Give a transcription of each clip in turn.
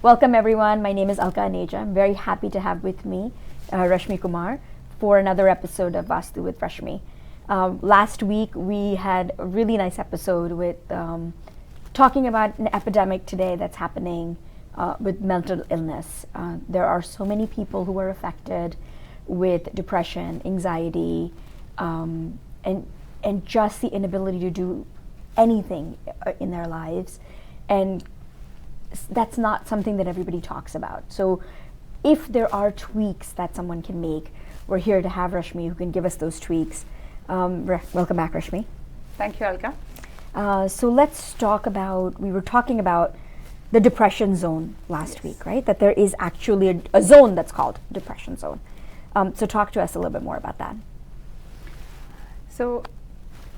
Welcome everyone. My name is Alka Aneja. I'm very happy to have with me Rshmi Kumar for another episode of Vastu with Rshmi. Last week we had a really nice episode with talking about an epidemic today that's happening with mental illness. There are so many people who are affected with depression, anxiety, and just the inability to do anything in their lives, and that's not something that everybody talks about. So if there are tweaks that someone can make, we're here to have Rshmi who can give us those tweaks. Welcome back, Rshmi. Thank you, Alka. So let's talk about, we were talking about the depression zone last week, right? That there is actually a zone that's called depression zone. So talk to us a little bit more about that. So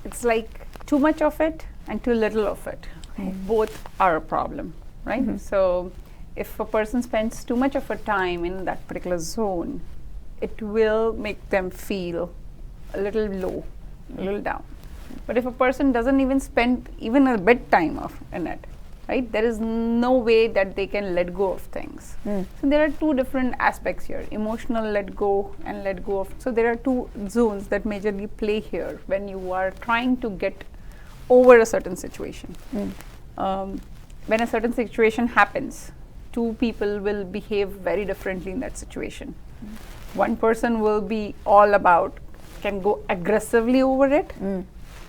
it's like too much of it and too little of it. Okay. Both are a problem, right? Mm-hmm. So if a person spends too much of a time in that particular zone, it will make them feel a little low, a little down. But if a person doesn't even spend even a bit time in it, right, there is no way that they can let go of things. So there are two different aspects here, emotional let go and let go of. So there are two zones that majorly play here when you are trying to get over a certain situation. When a certain situation happens, two people will behave very differently in that situation. One person will be all about, can go aggressively over it.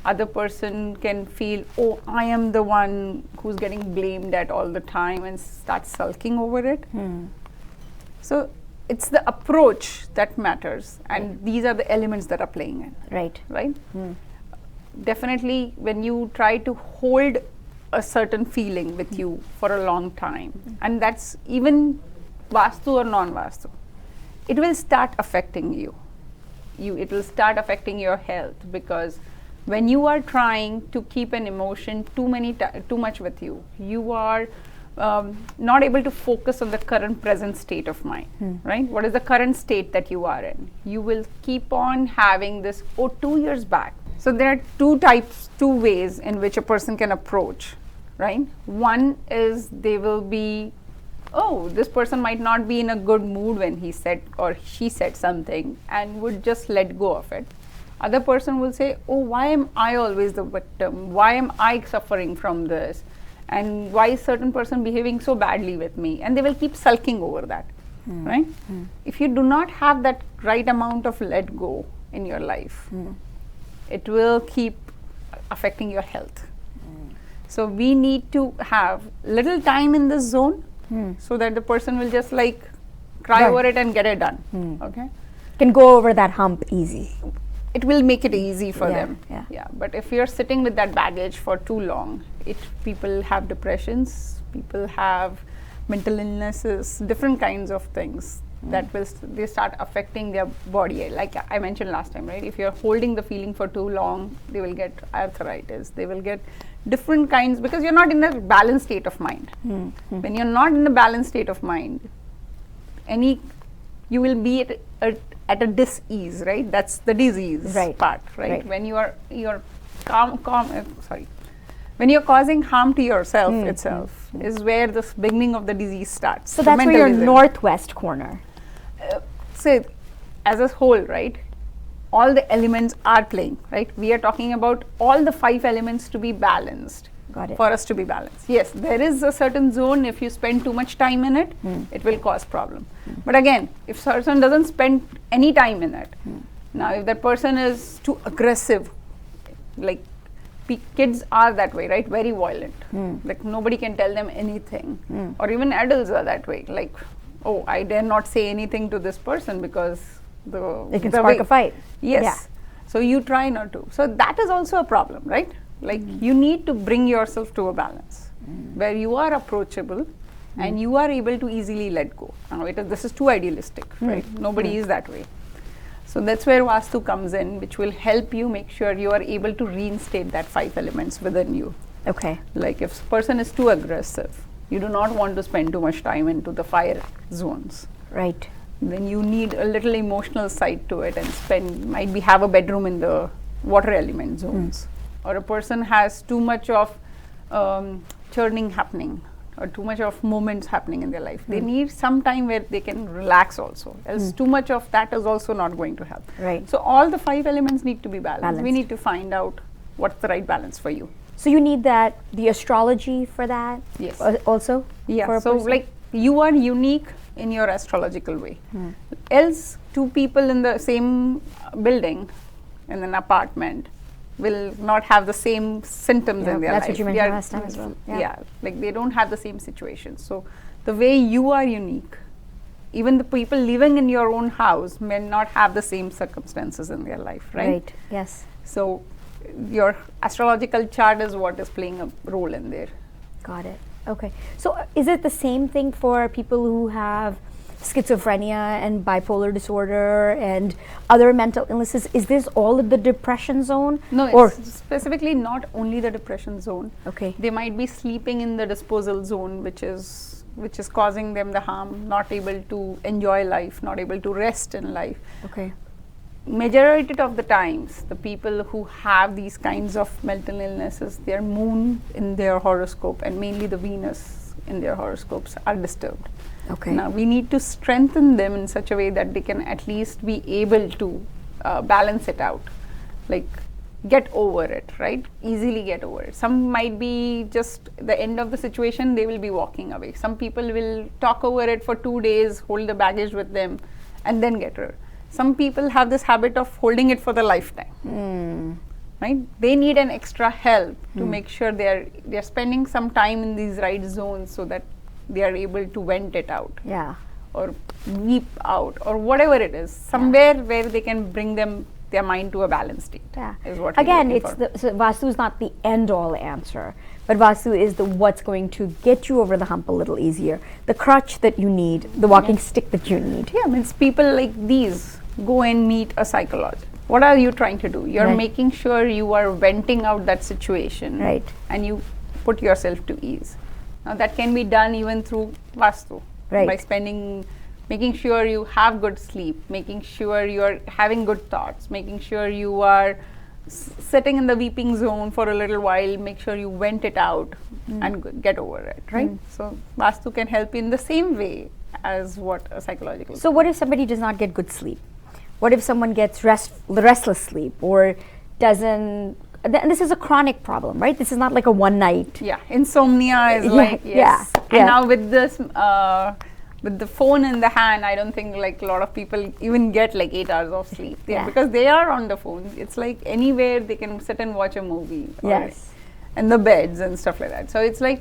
Other person can feel, oh, I am the one who's getting blamed at all the time, and start sulking over it. So it's the approach that matters, and these are the elements that are playing in. Right? Definitely when you try to hold a certain feeling with you for a long time, and that's even Vastu or non-Vastu, it will start affecting you. It will start affecting your health, because when you are trying to keep an emotion too much with you, you are not able to focus on the current present state of mind, right? What is the current state that you are in? You will keep on having this, 2 years back. So there are two ways in which a person can approach, right? One is they will be, this person might not be in a good mood when he said or she said something, and would just let go of it. Other person will say, why am I always the victim? Why am I suffering from this? And why is certain person behaving so badly with me? And they will keep sulking over that, right? If you do not have that right amount of let go in your life, it will keep affecting your health. So we need to have little time in this zone, so that the person will just like cry over it and get it done. Okay, Can go over that hump easy. It will make it easy for them. Yeah. But if you're sitting with that baggage for too long, people have depressions, people have mental illnesses, different kinds of things that they start affecting their body. Like I mentioned last time, right? If you're holding the feeling for too long, they will get arthritis, they will get different kinds, because you're not in a balanced state of mind. When you're not in a balanced state of mind, you will be at a dis-ease, right? That's the disease part, right? When you're when you're causing harm to yourself itself is where the beginning of the disease starts. So that's where your northwest corner. So as a whole, right? All the elements are playing, right? We are talking about all the 5 elements to be balanced. Got it. For us to be balanced. Yes, there is a certain zone. If you spend too much time in it, it will cause problem. But again, if person doesn't spend any time in it, now if that person is too aggressive, like kids are that way, right? Very violent. Like nobody can tell them anything. Or even adults are that way. Like, I dare not say anything to this person because it can spark a fight. Yes. Yeah. So you try not to. So that is also a problem, right? Like you need to bring yourself to a balance where you are approachable and you are able to easily let go. Now this is too idealistic, right? Nobody is that way. So that's where Vastu comes in, which will help you make sure you are able to reinstate that 5 elements within you. Okay. Like if person is too aggressive, you do not want to spend too much time into the fire zones. Right. Then you need a little emotional side to it and have a bedroom in the water element zones. Or a person has too much of churning happening, or too much of moments happening in their life. They need some time where they can relax also, else too much of that is also not going to help. Right. So all the 5 elements need to be balanced. We Balanced. need to find out what's the right balance for you. So you need the astrology for that. Yes. Also. Yeah, for a so person? like you are unique in your astrological way. Else, 2 people in the same building, in an apartment, will not have the same symptoms in their that's life. what you They mentioned are- last time as well. Yeah, like they don't have the same situation. So the way you are unique, even the people living in your own house may not have the same circumstances in their life, right? Right. Yes. So your astrological chart is what is playing a role in there. Got it. Okay. So is it the same thing for people who have schizophrenia and bipolar disorder and other mental illnesses? Is this all in the depression zone? No, Or it's specifically not only the depression zone. okay. They might be sleeping in the disposal zone, which is causing them the harm, not able to enjoy life, not able to rest in life. Okay. Majority of the times, the people who have these kinds of mental illnesses, their moon in their horoscope and mainly the Venus in their horoscopes are disturbed. Okay. Now we need to strengthen them in such a way that they can at least be able to balance it out, like get over it, right? Easily get over it. Some might be just the end of the situation, they will be walking away. Some people will talk over it for 2 days, hold the baggage with them and then get over it. Some people have this habit of holding it for the lifetime, right? They need an extra help to make sure they're spending some time in these right zones so that they are able to vent it out Yeah. or weep out or whatever it is, somewhere where they can bring their mind to a balanced state. Yeah. Is what we're Again, looking it's for. so Vastu is not the end all answer, but Vastu is the what's going to get you over the hump a little easier, the crutch that you need, the walking stick that you need. Yeah, means people like these go and meet a psychologist. What are you trying to do? You're Right. making sure you are venting out that situation, Right. and you put yourself to ease. Now that can be done even through Vastu, Right. by making sure you have good sleep, making sure you are having good thoughts, making sure you are sitting in the weeping zone for a little while, make sure you vent it out and get over it, right? So Vastu can help you in the same way as what a psychological. So what if somebody does not get good sleep? What if someone gets restless sleep or doesn't? And this is a chronic problem, right? This is not like a one night. Yeah, insomnia is Yeah, like, yes. yeah, And yeah. now with this, with the phone in the hand, I don't think like a lot of people even get like 8 hours of sleep. Yeah. Because they are on the phone. It's like anywhere they can sit and watch a movie. Yes. And the beds and stuff like that. So it's like,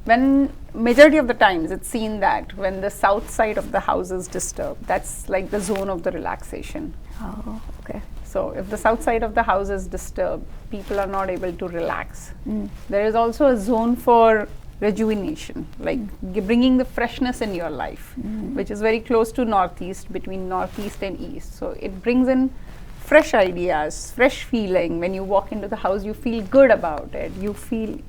when majority of the times it's seen that when the south side of the house is disturbed, that's like the zone of the relaxation. Oh, okay. So if the south side of the house is disturbed, people are not able to relax. There is also a zone for rejuvenation, like bringing the freshness in your life, which is very close to northeast, between northeast and east. So it brings in fresh ideas, fresh feeling. When you walk into the house, you feel good about it. You feel,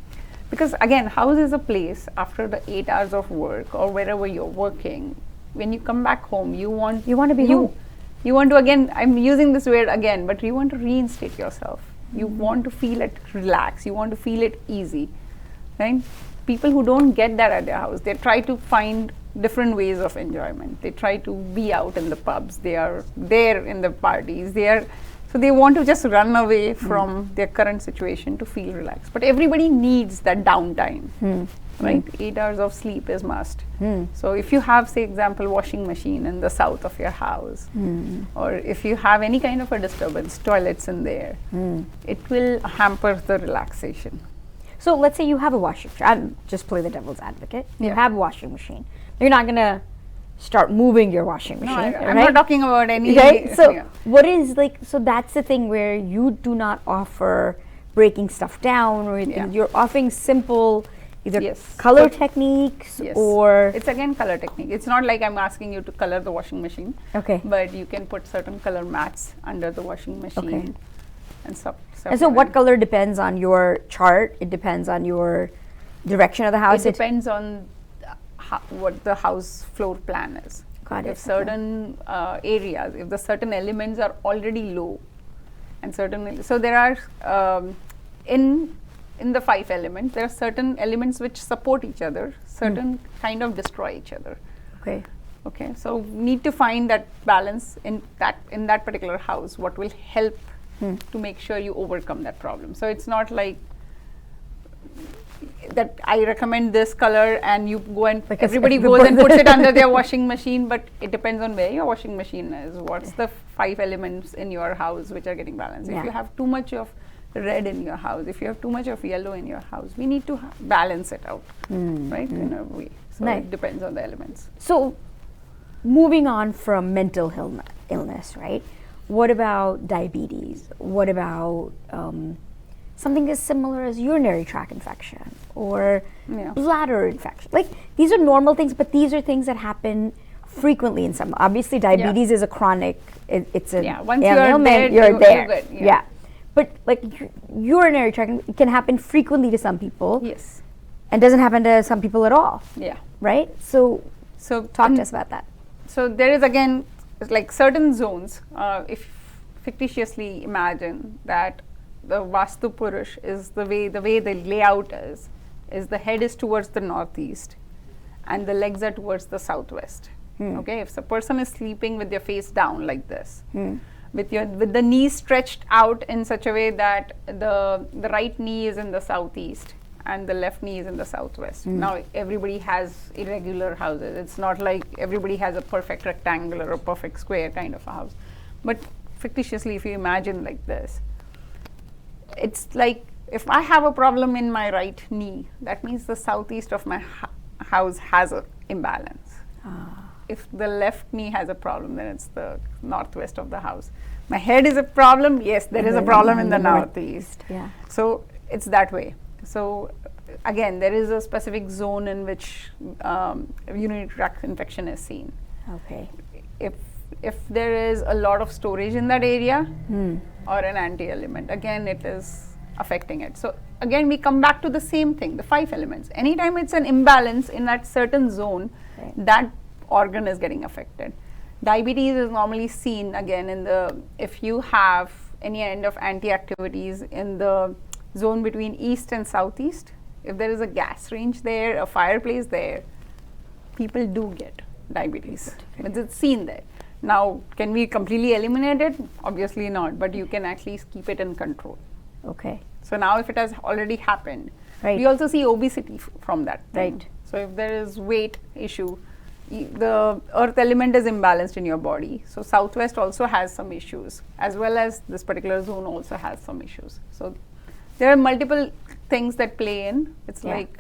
because again, house is a place after the 8 hours of work or wherever you're working. When you come back home, you want You want to be home. You want to, again, I'm using this word again, but you want to reinstate yourself. You want to feel it relax. You want to feel it easy, right? People who don't get that at their house, they try to find different ways of enjoyment. They try to be out in the pubs. They are there in the parties. So they want to just run away from their current situation to feel relaxed. But everybody needs that downtime, right? 8 hours of sleep is must. So if you have, say, example, washing machine in the south of your house, or if you have any kind of a disturbance, toilets in there, it will hamper the relaxation. So let's say you have a washing machine. I'm just play the devil's advocate. You Yeah. have a washing machine. You're not going to start moving your washing No, machine. I'm right? not talking about any. Okay, so yeah. what is like, so that's the thing where you do not offer breaking stuff down or anything. Yeah. You're offering simple either Yes. color So- techniques Yes. or, It's again color technique. It's not like I'm asking you to color the washing machine, okay. but you can put certain color mats under the washing machine Okay. and stuff. And so what color depends on your chart? It depends on your direction of the house. It depends on what the house floor plan is. Got it. If certain areas, if the certain elements are already low, and certain, so there are in in the 5 elements, there are certain elements which support each other, certain kind of destroy each other. Okay. Okay, so need to find that balance in that particular house, what will help to make sure you overcome that problem. So it's not like that I recommend this color and you go and everybody goes and puts it under their washing machine, but it depends on where your washing machine is. What's the 5 elements in your house which are getting balanced? If you have too much of red in your house, if you have too much of yellow in your house, we need to balance it out, right, in a way. So it depends on the elements. So moving on from mental illness, right? What about diabetes? What about something as similar as urinary tract infection or bladder infection? Like, these are normal things, but these are things that happen frequently in some. Obviously, diabetes is a chronic, it's an ailment, you're there. Good, yeah. But like urinary tract, it can happen frequently to some people. Yes. And doesn't happen to some people at all. Yeah. Right? So talk to us about that. So there is, again, like certain zones. If fictitiously imagine that the Vastu Purush is the way the layout is the head is towards the northeast and the legs are towards the southwest. Okay, if the person is sleeping with their face down like this, with the knees stretched out in such a way that the right knee is in the southeast and the left knee is in the southwest. Now everybody has irregular houses. It's not like everybody has a perfect rectangular or perfect square kind of a house. But fictitiously, if you imagine like this, it's like if I have a problem in my right knee, that means the southeast of my house has an imbalance. If the left knee has a problem, then it's the northwest of the house. My head is a problem, yes, there is a problem in the northeast. Yeah. So it's that way. So again, there is a specific zone in which urinary tract infection is seen. Okay. If there is a lot of storage in that area or an anti-element, again it is affecting it. So again we come back to the same thing, the 5 elements. Anytime it's an imbalance in that certain zone, that organ is getting affected. Diabetes is normally seen again in if you have any end of anti-activities in the zone between east and southeast, if there is a gas range there, a fireplace there, people do get diabetes. It's seen there. Now, can we completely eliminate it? Obviously not, but you can at least keep it in control. Okay. So now if it has already happened, we also see obesity from that thing. Right. So if there is weight issue, the earth element is imbalanced in your body. So southwest also has some issues, as well as this particular zone also has some issues. So there are multiple things that play in. It's like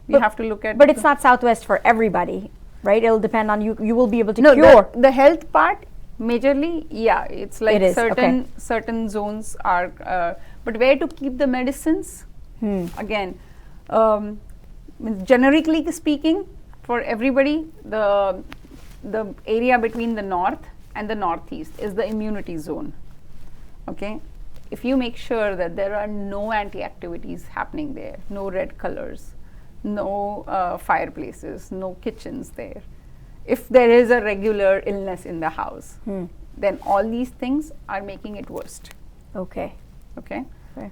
we have to look at. But it's not southwest for everybody, right? It'll depend on you. You will be able to cure. No, the health part, majorly, it's like certain zones are. But where to keep the medicines? Again, generically speaking, for everybody, the area between the north and the northeast is the immunity zone. Okay. If you make sure that there are no anti-activities happening there, no red colors, no fireplaces, no kitchens there, if there is a regular illness in the house, then all these things are making it worst. Okay. Okay.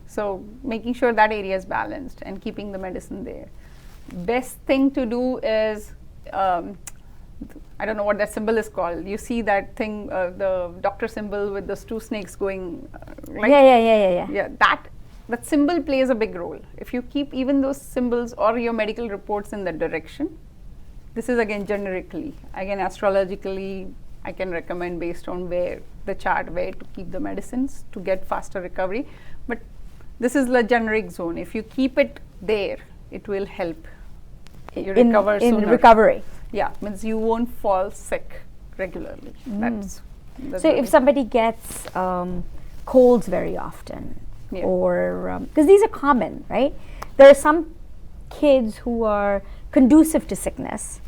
So making sure that area is balanced and keeping the medicine there. Best thing to do is, I don't know what that symbol is called. You see that thing, the doctor symbol with those 2 snakes going. Yeah. That symbol plays a big role. If you keep even those symbols or your medical reports in that direction, this is again generically. Again, astrologically, I can recommend based on where the chart, where to keep the medicines to get faster recovery. But this is the generic zone. If you keep it there, it will help you recover sooner. In recovery. Yeah, means you won't fall sick regularly. That's so if somebody gets colds very often, or because these are common, right? There are some kids who are conducive to sickness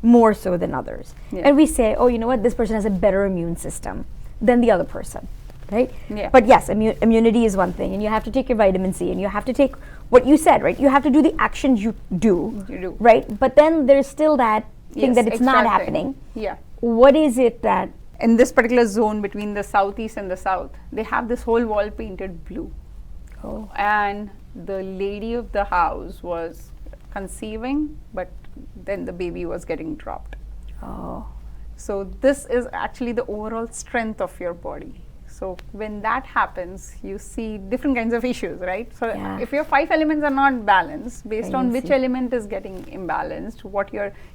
more so than others, and we say, oh, you know what, this person has a better immune system than the other person, right? But yes, immunity is one thing, and you have to take your vitamin C, and you have to take what you said, right? You have to do the actions you do. Right? But then there's still that thing that it's not happening. Yeah. What is it that in this particular zone between the southeast and the south, they have this whole wall painted blue. Oh. And the lady of the house was conceiving, but then the baby was getting dropped. Oh. So this is actually the overall strength of your body. So when that happens, you see different kinds of issues, right? So Yeah. if your 5 elements are not balanced, based I on which see. element is getting imbalanced,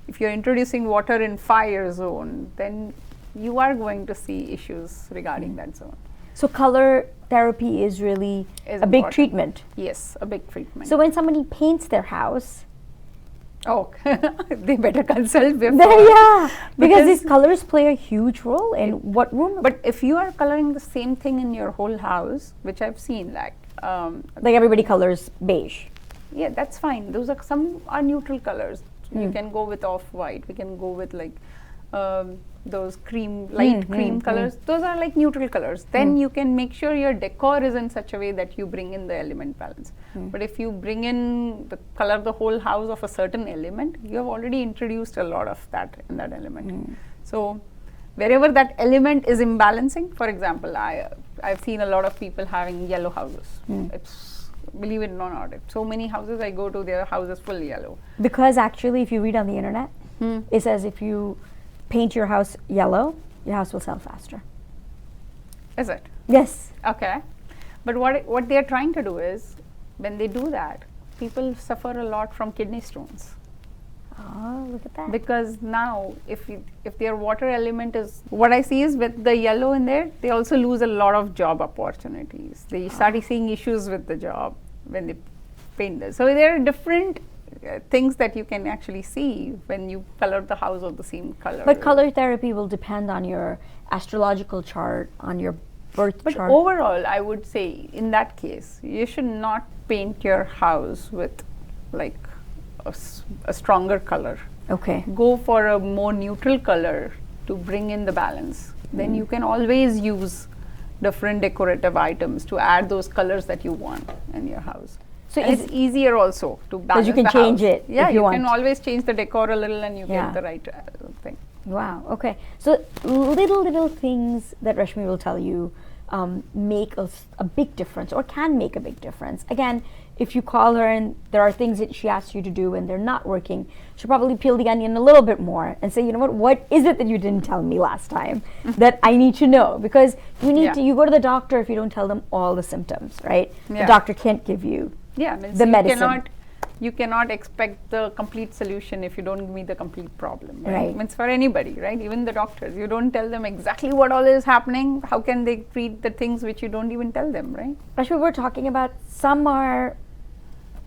if you're introducing water in fire zone, then you are going to see issues regarding that zone. So color therapy is really Is a big important. treatment. Yes, a big treatment. So when somebody paints their house, oh, they better consult before. because Because- these colors play a huge role in what room. But if you are coloring the same thing in your whole house, which I've seen, like like everybody colors beige. yeah, that's fine. Those are some are neutral colors. You Mm. can go with off-white. We can go with like those light cream colors. Those are like neutral colors. Then you can make sure your decor is in such a way that you bring in the element balance. But if you bring in the color the whole house of a certain element, you have already introduced a lot of that in that element. So wherever that element is imbalancing, for example, I've seen a lot of people having yellow houses. It's, believe it or not, so many houses I go to, their house is full yellow. Because actually, if you read on the internet, it says if you paint your house yellow, your house will sell faster. Is it? Yes. Okay. But what they are trying to do is, when they do that, people suffer a lot from kidney stones. Oh, look at that. Because now, if their water element is, what I see is with the yellow in there, they also lose a lot of job opportunities. They start seeing issues with the job when they paint this. So there are different things that you can actually see when you color the house of the same color. But color therapy will depend on your astrological chart, on your birth But chart. overall, I would say in that case, you should not paint your house with like a stronger color. Okay. Go for a more neutral color to bring in the balance. Then you can always use different decorative items to add those colors that you want in your house. So And is it's easier also to balance you can the change house. it Yeah, if you can want. always change the decor a little and you Yeah. get the right thing. Wow. Okay. So little things that Rshmi will tell you make a big difference, or can make a big difference. Again, if you call her and there are things that she asks you to do and they're not working, she'll probably peel the onion a little bit more and say, you know what is it that you didn't tell me last time that I need to know? Because you need Yeah. to. You go to the doctor if you don't tell them all the symptoms, right? Yeah. The doctor can't give you Yeah, means the medicine. You cannot expect the complete solution if you don't give me the complete problem. Right. Means for anybody, right? Even the doctors, you don't tell them exactly what all is happening. How can they treat the things which you don't even tell them, right? Rshmi, we're talking about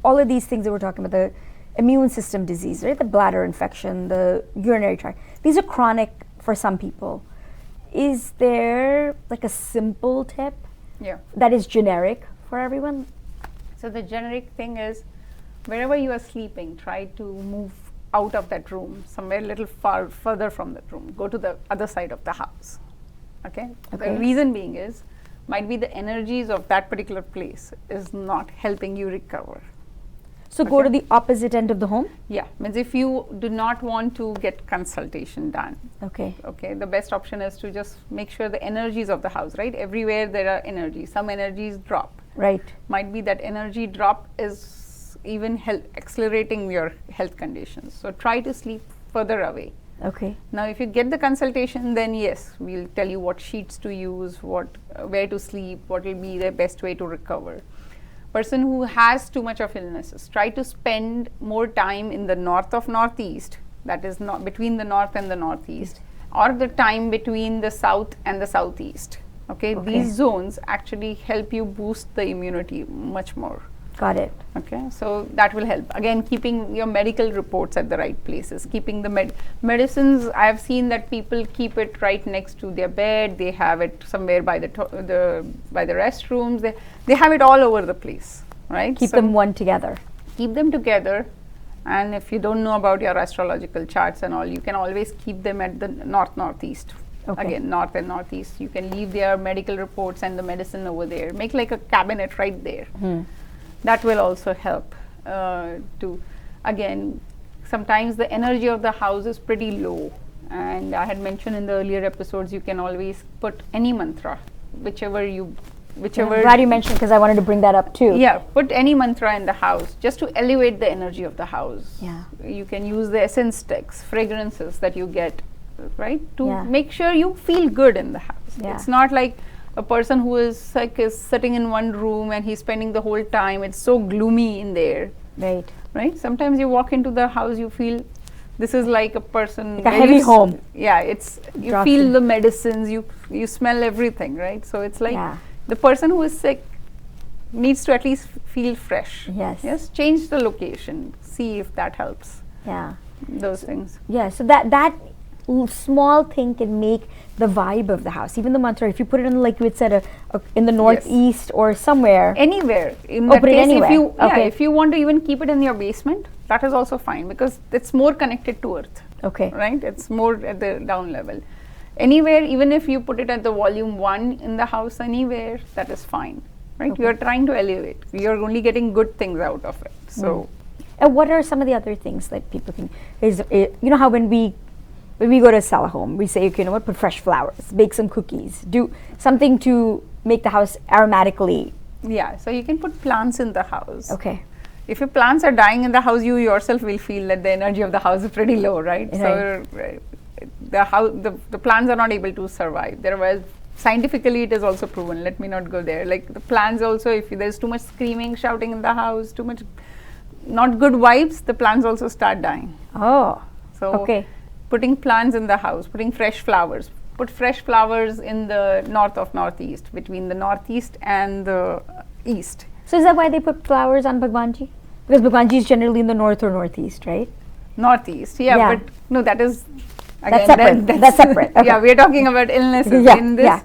all of these things that we're talking about, the immune system disease, right? The bladder infection, the urinary tract. These are chronic for some people. Is there like a simple tip Yeah. that is generic for everyone? So the generic thing is, wherever you are sleeping, try to move out of that room, somewhere a little further from that room. Go to the other side of the house. Okay? Okay. The reason being is, might be the energies of that particular place is not helping you recover. So go Okay. to the opposite end of the home? Yeah, means if you do not want to get consultation done, Okay. okay, the best option is to just make sure the energies of the house, right? Everywhere there are energies. Some energies drop. Right. Might be that energy drop is even accelerating your health conditions. So try to sleep further away. Okay. Now, if you get the consultation, then yes, we'll tell you what sheets to use, where to sleep, what will be the best way to recover. Person who has too much of illnesses, try to spend more time in the north of northeast, that is not between the north and the northeast, or the time between the south and the southeast. Okay, these zones actually help you boost the immunity much more. Got it. Okay, so that will help. Again, keeping your medical reports at the right places, keeping the medicines. I have seen that people keep it right next to their bed. They have it somewhere by the restrooms. They have it all over the place, right? Keep So them one together. keep them together. And if you don't know about your astrological charts and all, you can always keep them at the northeast. Okay. Again, north and northeast. You can leave their medical reports and the medicine over there. Make like a cabinet right there. That will also help again, sometimes the energy of the house is pretty low, and I had mentioned in the earlier episodes, you can always put any mantra, whichever you whichever. I'm glad you mentioned, because I wanted to bring that up too. Yeah, put any mantra in the house just to elevate the energy of the house. Yeah. You can use the essence sticks, fragrances that you get, right, to Yeah. make sure you feel good in the house. Yeah. It's not like a person who is sick is sitting in one room and he's spending the whole time. It's so gloomy in there, Right. right? Sometimes you walk into the house, you feel this is like a person, Like a heavy home. Yeah, it's you Drops feel in. the medicines, you smell everything, right? So it's like Yeah. the person who is sick needs to at least feel fresh. Yes. Change the location, see if that helps. Yeah. Those things. Yeah, so that small thing can make the vibe of the house. Even the mantra, if you put it in, like you had said, in the northeast or somewhere. Anywhere. In Oh, that put it case, anywhere. if you Okay. if you want to even keep it in your basement, that is also fine, because it's more connected to earth. Okay. Right? It's more at the down level. Anywhere, even if you put it at the volume 1 in the house, anywhere, that is fine. Right? Okay. You are trying to elevate. You're only getting good things out of it. So And what are some of the other things that people can, you know how when we go to sell a home, we say, okay, you know what, put fresh flowers, bake some cookies, do something to make the house aromatically. yeah, so you can put plants in the house. Okay. If your plants are dying in the house, you yourself will feel that the energy of the house is pretty low, right? Right. So the plants are not able to survive. Scientifically, it is also proven. Let me not go there. Like the plants also, if there's too much screaming, shouting in the house, too much not good vibes, the plants also start dying. Oh. So Okay. putting plants in the house, putting fresh flowers. Put fresh flowers in the north of northeast, between the northeast and the east. So is that why they put flowers on Bhagwanji? Because Bhagwanji is generally in the north or northeast, right? Northeast, yeah, Yeah. but no, that is That's separate. That's separate. Okay. Yeah, we're talking about illnesses. Yeah, In this, yeah.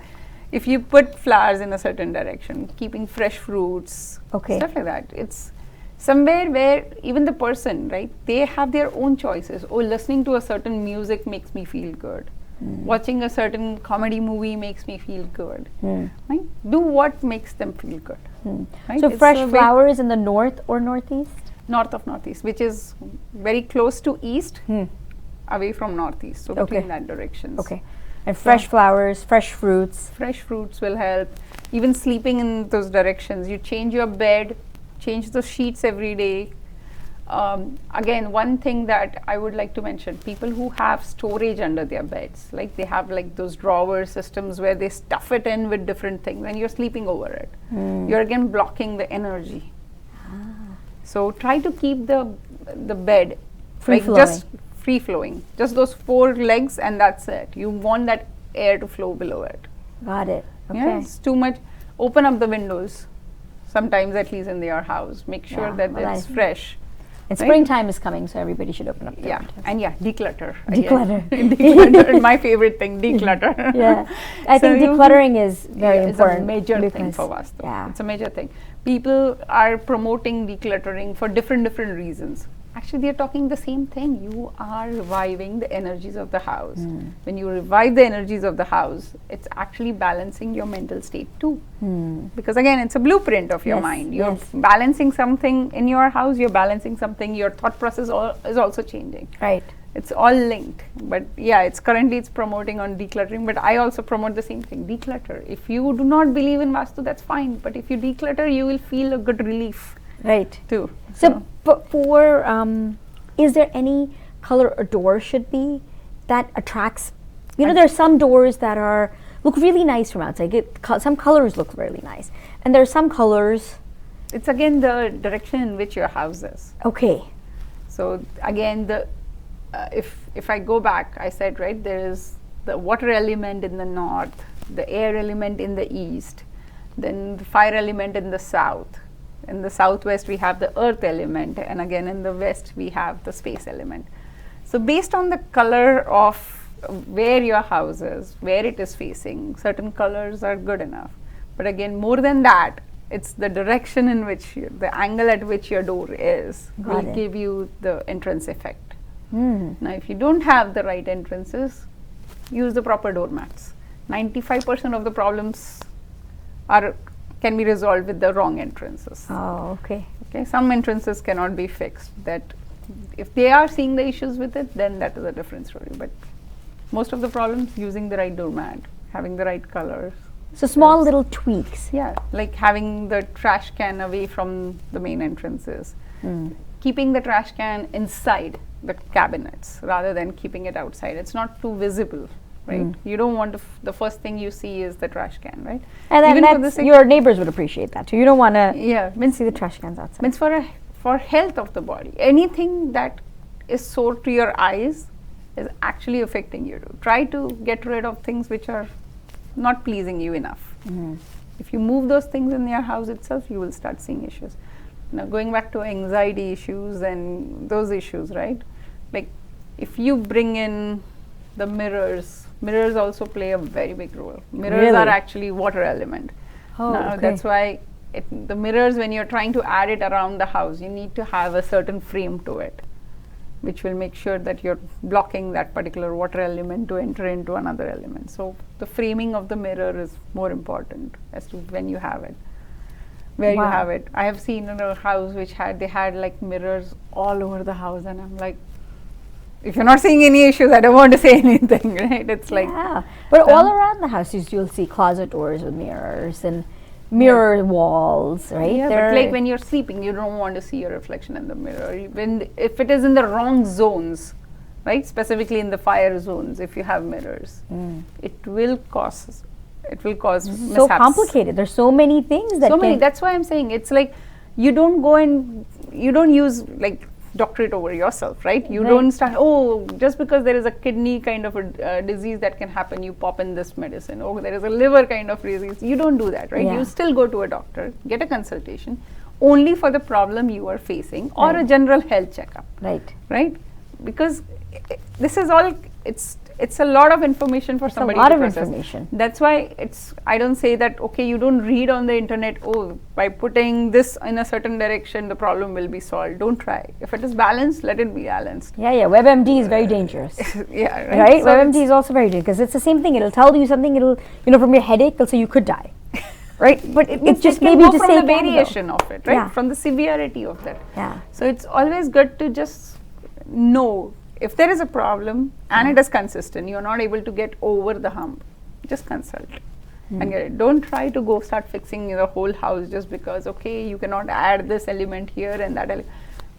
if you put flowers in a certain direction, keeping fresh fruits, Okay. stuff like that, it's somewhere where even the person, right, they have their own choices. Oh, listening to a certain music makes me feel good. Watching a certain comedy movie makes me feel good. Right? Do what makes them feel good. Right? So It's fresh a way flowers in the north or northeast? north of northeast, which is very close to east, away from northeast. So Okay. between that directions. Okay. And fresh flowers, fresh fruits. Fresh fruits will help. Even sleeping in those directions, you change your bed, change the sheets every day. Again, one thing that I would like to mention, people who have storage under their beds, like they have like those drawer systems where they stuff it in with different things and you're sleeping over it. You're again blocking the energy. So try to keep the bed just free flowing, just those 4 legs, and that's it. You want that air to flow below it. Got it. Okay. Yeah, it's too much. Open up the windows sometimes, at least in your house. Make sure Yeah, that well, it's fresh. And Right? springtime is coming, so everybody should open up their Yeah, windows. and declutter. Declutter. Declutter, my favorite thing, declutter. Yeah. I So think you- decluttering is very It's important. a major thing because- for Vastu. Yeah. It's a major thing. People are promoting decluttering for different reasons. Actually, they're talking the same thing. You are reviving the energies of the house. When you revive the energies of the house, it's actually balancing your mental state too. Because again, it's a blueprint of your Yes, mind. You're yes. balancing something in your house, you're balancing something, your thought process is also changing. Right. It's all linked. But yeah, it's promoting on decluttering, but I also promote the same thing, declutter. If you do not believe in Vastu, that's fine. But if you declutter, you will feel a good relief Right. too. So is there any color a door should be that attracts? You know, there are some doors that look really nice from outside. Some colors look really nice, and there are some colors. It's again the direction in which your house is. Okay. So again, if I go back, I said, right, there is the water element in the north, the air element in the east, then the fire element in the south. In the southwest, we have the earth element, and again in the west, we have the space element. So based on the color of where your house is, where it is facing, certain colors are good enough. But again, more than that, it's the direction in which, the angle at which your door is will give you the entrance effect. Now, if you don't have the right entrances, use the proper doormats. 95% of the problems can be resolved with the wrong entrances. Oh, okay. Okay, some entrances cannot be fixed. That if they are seeing the issues with it, then that is a different story. But most of the problems, using the right doormat, having the right colors. So small little tweaks. Yeah, like having the trash can away from the main entrances. Keeping the trash can inside the cabinets rather than keeping it outside. It's not too visible, right? You don't want to the first thing you see is the trash can, right? And then your neighbors would appreciate that too. You don't want to see the trash cans outside. Means for health of the body, anything that is sore to your eyes is actually affecting you. Try to get rid of things which are not pleasing you enough. If you move those things in your house itself, you will start seeing issues. Now going back to anxiety issues and those issues, right? Like if you bring in the mirrors also play a very big role. Mirrors are actually water element. That's why the mirrors, when you're trying to add it around the house, you need to have a certain frame to it, which will make sure that you're blocking that particular water element to enter into another element. So the framing of the mirror is more important as to when you have it. Where you have it. I have seen in a house which they had like mirrors all over the house, and I'm like, if you're not seeing any issues, I don't want to say anything, right? It's like but all around the house you'll see closet doors with mirrors and mirror walls, right? Yeah, but like when you're sleeping, you don't want to see your reflection in the mirror. If it is in the wrong zones, right? Specifically in the fire zones, if you have mirrors, it will cause mishaps. So complicated. There's so many things that that's why I'm saying it's like you don't use like doctorate over yourself, right? You don't start, just because there is a kidney kind of a disease that can happen, you pop in this medicine. There is a liver kind of disease. You don't do that, right? You still go to a doctor, get a consultation only for the problem you are facing, or a general health checkup. Right? Because this is all, it's a lot of information for somebody to process. Information. That's why I don't say that, you don't read on the internet, by putting this in a certain direction, the problem will be solved. Don't try. If it is balanced, let it be balanced. WebMD is very dangerous. Right? So WebMD is also very dangerous because it's the same thing. It'll tell you something, from your headache, it'll say you could die. Right? But it just maybe go just from say the variation of it, right? From the severity of that. So it's always good to just know if there is a problem and it is consistent, you are not able to get over the hump, just consult and get it. Don't try to start fixing the whole house just because, you cannot add this element here and that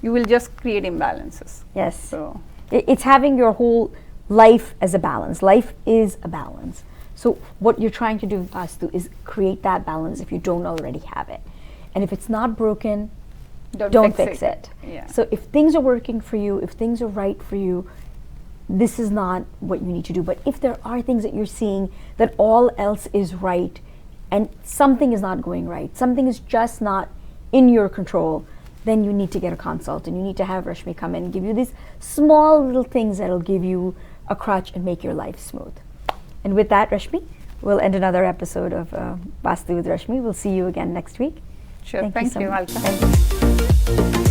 you will just create imbalances. So it's having your whole life as a balance. Life is a balance. So what you're trying to do, Vastu, is create that balance if you don't already have it. And if it's not broken, don't fix it. So if things are working for you, if things are right for you, this is not what you need to do. But if there are things that you're seeing that all else is right and something is not going right, something is just not in your control, then you need to get a consult and you need to have Rshmi come in and give you these small little things that'll give you a crutch and make your life smooth. And with that, Rshmi, we'll end another episode of Vastu with Rshmi. We'll see you again next week. Sure. Thank you, Alka. Thank you.